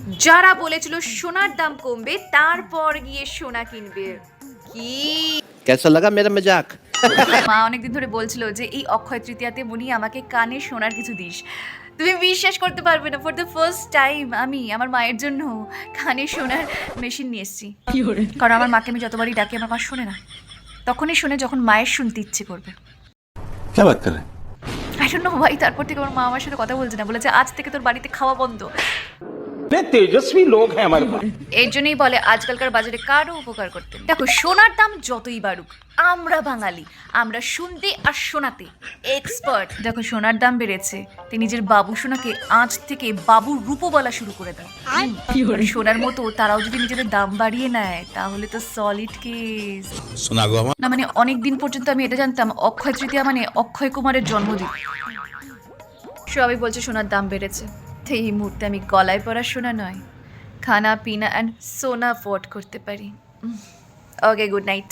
যারা বলেছিল সোনার দাম কমবে তারপর গিয়ে সোনা কিনবে, কি कैसा लगा मेरा मजाक? মা অনেকদিন ধরে বলছিল যে এই অক্ষয় তৃতীয়াতে মনি আমাকে কানে সোনার কিছু দিস। তুমি বিশ্বাস করতে পারবে না, ফর দ্য ফার্স্ট টাইম আমি আমার মায়ের জন্য কানে সোনার মেশিন নিয়ে এসেছি। কারণ আমার মাকে আমি যতবারই ডাকি আমার মা শোনে না, তখনই শোনে যখন মায়ের শুনতে ইচ্ছে করবে। क्या बात कर रहे हैं? আই ডোন্ট নো ভাই, তারপর থেকে আমার মা আমার সাথে কথা বলছে না, বলেছে আজ থেকে তোর বাড়িতে খাওয়া বন্ধ। तेजस्वी लोग हैं हमारे पास। এর জন্যই বলে আজকালকার বাজারে কারও উপকার করতে নেই। দেখো সোনার দাম যতই বাড়ুক, আমরা বাঙালি, আমরা শুনতে আর শোনাতে এক্সপার্ট। দেখো সোনার দাম বেড়েছে, তুই নিজের বাবু সোনাকে আজ থেকে বাবুর রূপও বলা শুরু করে দাও। সোনার মতো তারাও যদি নিজেদের দাম বাড়িয়ে নেয় তাহলে তো সলিড কেস। না মানে অনেক দিন পর্যন্ত আমি এটা জানতাম অক্ষয় তৃতীয়া মানে অক্ষয় কুমারের জন্মদিন। সবাই বলছে সোনার দাম বেড়েছে, তো এই মুহূর্তে আমি গলায় পরা সোনা নয়, খানা পিনা অ্যান্ড সোনা অ্যাফোর্ড করতে পারি। ওকে, গুড নাইট।